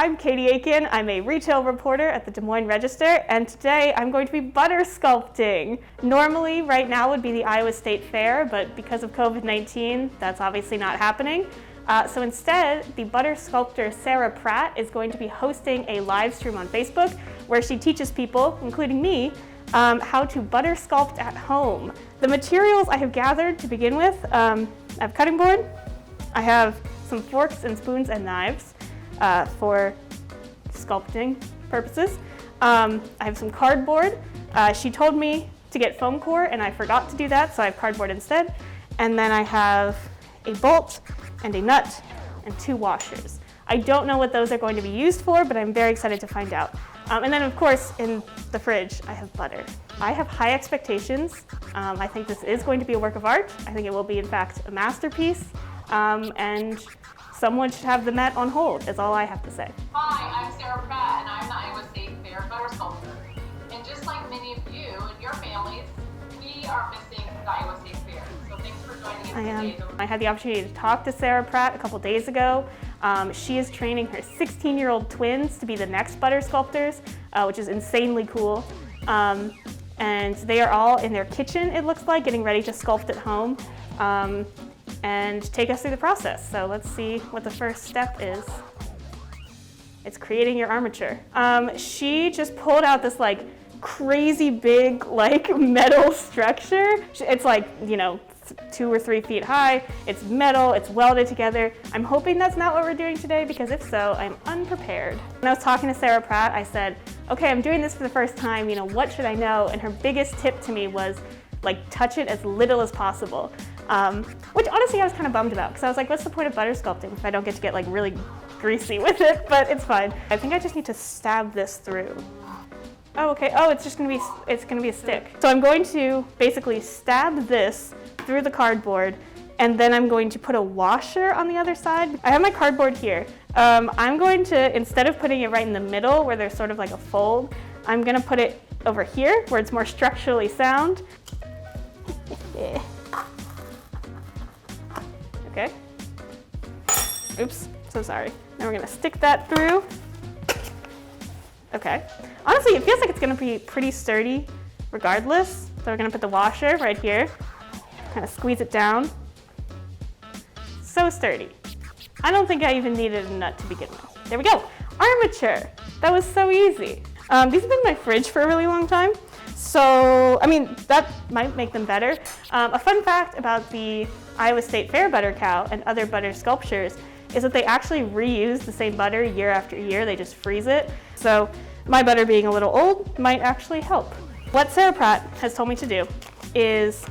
I'm Katie Aiken. I'm a retail reporter at the Des Moines Register, and today I'm going to be butter sculpting. Normally, right now would be the Iowa State Fair, but because of COVID-19, that's obviously not happening. So instead, the butter sculptor Sarah Pratt is going to be hosting a live stream on Facebook where she teaches people, including me, how to butter sculpt at home. The materials I have gathered to begin with, I have a cutting board, I have some forks and spoons and knives for sculpting purposes. I have some cardboard. She told me to get foam core and I forgot to do that, so I have cardboard instead. And then I have a bolt and a nut and 2 washers. I don't know what those are going to be used for, but I'm very excited to find out. And then of course, in the fridge, I have butter. I have high expectations. I think this is going to be a work of art. I think it will be, in fact, a masterpiece. And someone should have the Met on hold, is all I have to say. Hi, I'm Sarah Pratt, and I'm the Iowa State Fair butter sculptor. And just like many of you and your families, we are missing the Iowa State Fair. So thanks for joining us today. I had the opportunity to talk to Sarah Pratt a couple days ago. She is training her 16-year-old twins to be the next butter sculptors, which is insanely cool. And they are all in their kitchen, it looks like, getting ready to sculpt at home and take us through the process. So let's see what the first step is. It's creating your armature. She just pulled out this like crazy big like metal structure. It's like, 2 or 3 feet high. It's metal, it's welded together. I'm hoping that's not what we're doing today, because if so, I'm unprepared. When I was talking to Sarah Pratt, I said, okay, I'm doing this for the first time, what should I know? And her biggest tip to me was touch it as little as possible. Which honestly I was kind of bummed about, because I was like, what's the point of butter sculpting if I don't get to get really greasy with it? But it's fine. I think I just need to stab this through. Oh, okay. Oh, it's gonna be a stick. So I'm going to basically stab this through the cardboard, and then I'm going to put a washer on the other side. I have my cardboard here. I'm going to, instead of putting it right in the middle where there's sort of like a fold, I'm gonna put it over here where it's more structurally sound. Okay. Oops, so sorry. Now we're gonna stick that through. Okay. Honestly, it feels like it's gonna be pretty sturdy regardless. So we're gonna put the washer right here, kind of squeeze it down. So sturdy. I don't think I even needed a nut to begin with. There we go. Armature. That was so easy. These have been in my fridge for a really long time. So, that might make them better. A fun fact about the Iowa State Fair butter cow and other butter sculptures is that they actually reuse the same butter year after year. They just freeze it. So my butter being a little old might actually help. What Sarah Pratt has told me to do is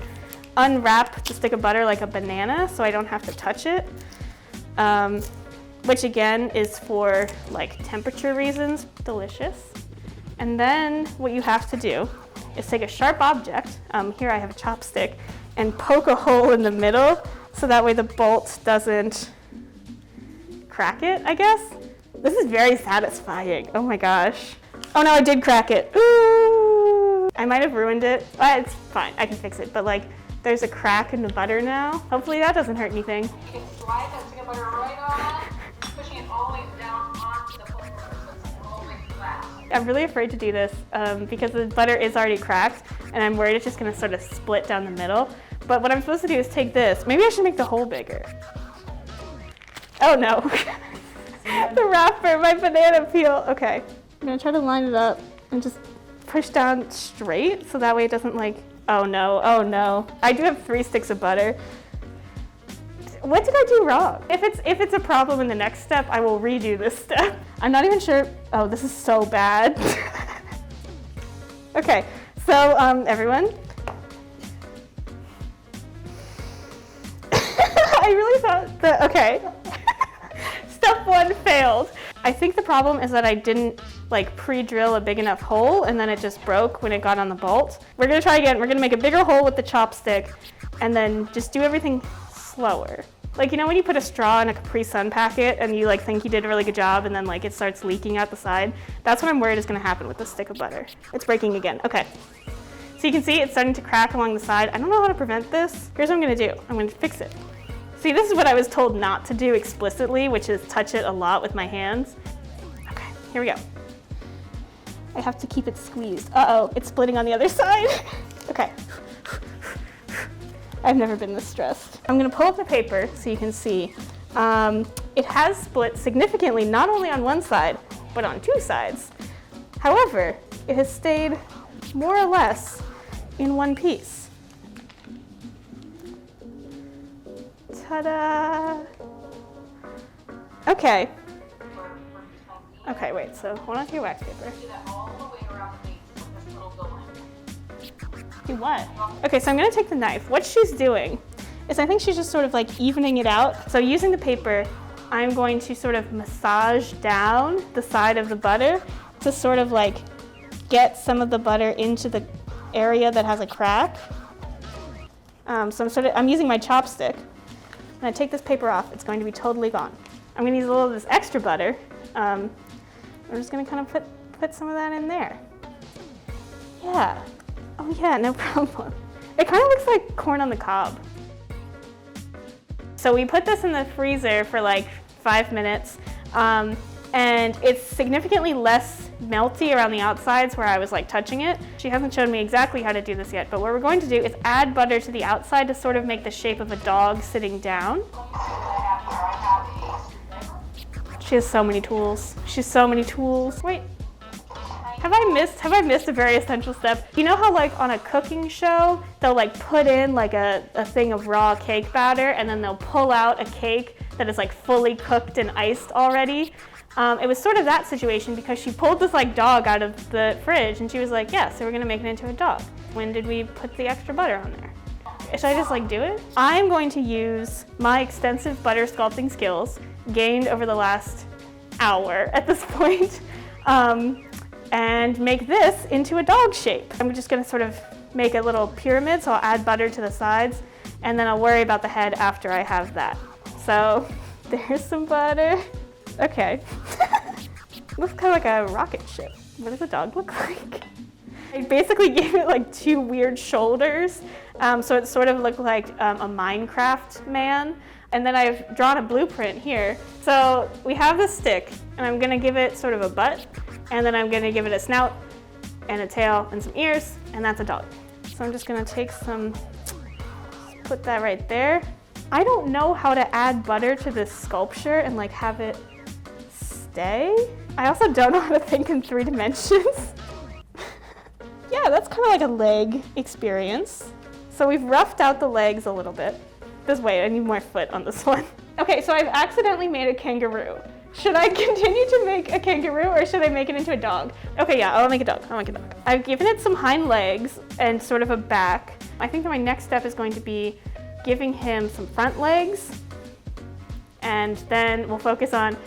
unwrap the stick of butter like a banana so I don't have to touch it, which again is for temperature reasons. Delicious. And then what you have to do is take a sharp object, here I have a chopstick, and poke a hole in the middle so that way the bolt doesn't crack it, I guess. This is very satisfying. Oh my gosh. Oh no, I did crack it. Ooh! I might have ruined it. It's fine, I can fix it, but there's a crack in the butter now. Hopefully that doesn't hurt anything. You can slide that stick of butter right on, pushing it all the way down onto the foam core so it's all the way flat. I'm really afraid to do this because the butter is already cracked and I'm worried it's just gonna sort of split down the middle. But what I'm supposed to do is take this. Maybe I should make the hole bigger. Oh no. The wrapper, my banana peel. Okay, I'm gonna try to line it up and just push down straight so that way it doesn't oh no, oh no. I do have 3 sticks of butter. What did I do wrong? If it's a problem in the next step, I will redo this step. I'm not even sure. Oh, this is so bad. Okay, so everyone. I really thought that, okay. Step 1 failed. I think the problem is that I didn't pre-drill a big enough hole and then it just broke when it got on the bolt. We're gonna try again. We're gonna make a bigger hole with the chopstick and then just do everything slower. When you put a straw in a Capri Sun packet and you think you did a really good job and then it starts leaking out the side, that's what I'm worried is gonna happen with this stick of butter. It's breaking again, okay. So you can see it's starting to crack along the side. I don't know how to prevent this. Here's what I'm gonna do. I'm gonna fix it. See, this is what I was told not to do explicitly, which is touch it a lot with my hands. here we go. I have to keep it squeezed. Uh-oh, it's splitting on the other side. Okay. I've never been this stressed. I'm gonna pull up the paper so you can see. It has split significantly, not only on one side, but on two sides. However, it has stayed more or less in one piece. Ta-da! Okay. Okay, wait, so hold on to your wax paper. Do that all the way around the base of this little building. Do what? Okay, so I'm gonna take the knife. What she's doing is I think she's just sort of like evening it out. So using the paper, I'm going to sort of massage down the side of the butter to sort of like get some of the butter into the area that has a crack. So I'm using my chopstick. When I take this paper off, it's going to be totally gone. I'm gonna use a little of this extra butter. I'm just gonna kind of put some of that in there. Yeah. Oh yeah, no problem. It kind of looks like corn on the cob. So we put this in the freezer for like 5 minutes, and it's significantly less melty around the outsides where I was like touching it. She hasn't shown me exactly how to do this yet, but what we're going to do is add butter to the outside to sort of make the shape of a dog sitting down. She has so many tools. She's so many tools. Wait. Have I missed a very essential step? You know how like on a cooking show, they'll like put in like a thing of raw cake batter and then they'll pull out a cake that is like fully cooked and iced already? It was sort of that situation because she pulled this like dog out of the fridge and she was like, yeah, so we're gonna make it into a dog. When did we put the extra butter on there? Should I just like do it? I'm going to use my extensive butter sculpting skills gained over the last hour at this point, and make this into a dog shape. I'm just gonna sort of make a little pyramid, so I'll add butter to the sides, and then I'll worry about the head after I have that. So there's some butter. Okay. Looks kind of like a rocket ship. What does a dog look like? I basically gave it like two weird shoulders, so it sort of looked like a Minecraft man. And then I've drawn a blueprint here. So we have this stick, and I'm gonna give it sort of a butt, and then I'm gonna give it a snout, and a tail, and some ears, and that's a dog. So I'm just gonna take some, put that right there. I don't know how to add butter to this sculpture and like have it stay. I also don't know how to think in 3 dimensions. Yeah, that's kind of like a leg experience. So we've roughed out the legs a little bit. Wait, I need more foot on this one. Okay, so I've accidentally made a kangaroo. Should I continue to make a kangaroo or should I make it into a dog? Okay, yeah, I'll make a dog. I've given it some hind legs and sort of a back. I think that my next step is going to be giving him some front legs, and then we'll focus on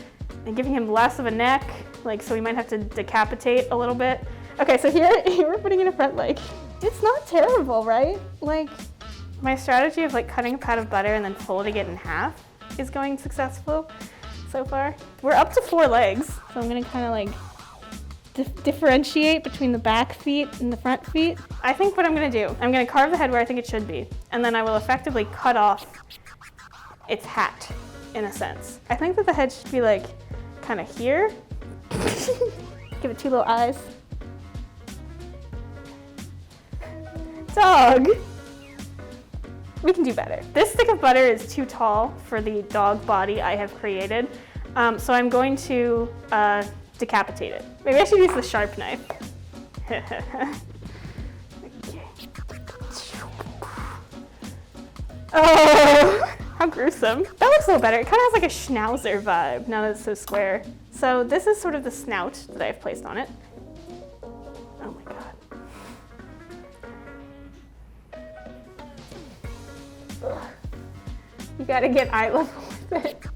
giving him less of a neck, like so we might have to decapitate a little bit. Okay, so here we're putting in a front leg. It's not terrible, right? Like, my strategy of like cutting a pat of butter and then folding it in half is going successful so far. We're up to 4 legs, so I'm gonna kind of like differentiate between the back feet and the front feet. I think what I'm gonna do, I'm gonna carve the head where I think it should be, and then I will effectively cut off its hat, in a sense. I think that the head should be like kind of here. Give it 2 little eyes. Dog. We can do better. This stick of butter is too tall for the dog body I have created, so I'm going to decapitate it. Maybe I should use the sharp knife. Okay. Oh, how gruesome. That looks a little better. It kind of has like a schnauzer vibe now that it's so square. So this is sort of the snout that I've placed on it. Oh my God. You gotta get eye level with it.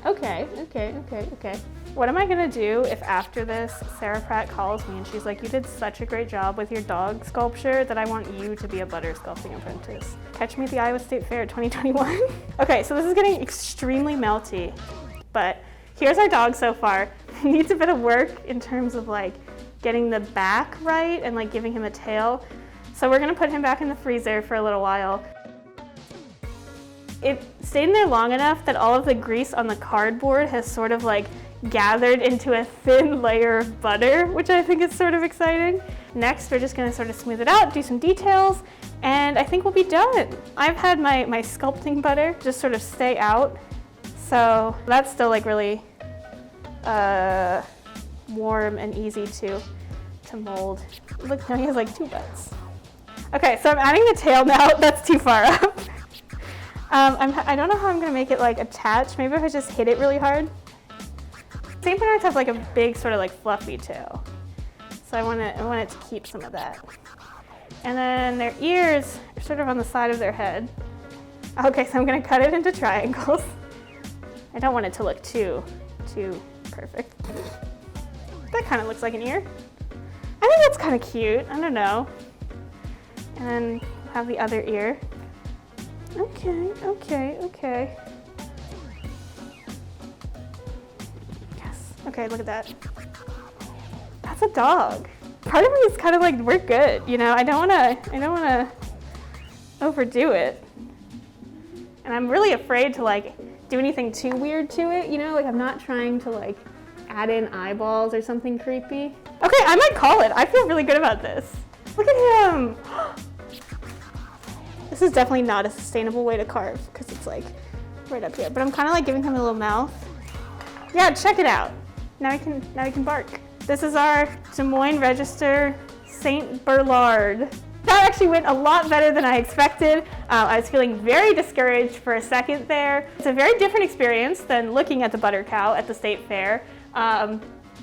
Okay. What am I gonna do if after this Sarah Pratt calls me and she's like, you did such a great job with your dog sculpture that I want you to be a butter sculpting apprentice. Catch me at the Iowa State Fair 2021. Okay, so this is getting extremely melty, but here's our dog so far. He needs a bit of work in terms of like getting the back right and like giving him a tail. So we're gonna put him back in the freezer for a little while. It stayed in there long enough that all of the grease on the cardboard has sort of like gathered into a thin layer of butter, which I think is sort of exciting. Next, we're just gonna sort of smooth it out, do some details, and I think we'll be done. I've had my sculpting butter just sort of stay out, so that's still like really warm and easy to mold. Look, now he has like 2 butts. Okay, so I'm adding the tail now. That's too far up. I don't know how I'm gonna make it like attach. Maybe if I just hit it really hard. St. Bernards have like a big sort of like fluffy tail. So I want it to keep some of that. And then their ears are sort of on the side of their head. Okay, so I'm gonna cut it into triangles. I don't want it to look too perfect. That kind of looks like an ear. I think that's kind of cute. I don't know. And then have the other ear. Okay. Yes. Okay, look at that. That's a dog. Part of me is kind of like, we're good, you know? I don't wanna overdo it. And I'm really afraid to like do anything too weird to it, you know? Like I'm not trying to like add in eyeballs or something creepy. Okay, I might call it. I feel really good about this. Look at him. This is definitely not a sustainable way to carve because it's like right up here. But I'm kind of like giving him a little mouth. Yeah, check it out. Now he can bark. This is our Des Moines Register St. Ber-lard. That actually went a lot better than I expected. I was feeling very discouraged for a second there. It's a very different experience than looking at the butter cow at the state fair.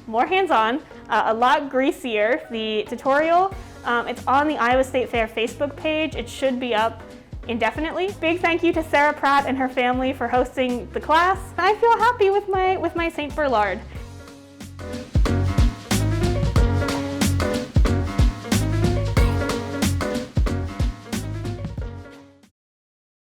More hands-on, a lot greasier. The tutorial, it's on the Iowa State Fair Facebook page. It should be up indefinitely. Big thank you to Sarah Pratt and her family for hosting the class. I feel happy with my St. Ber-lard.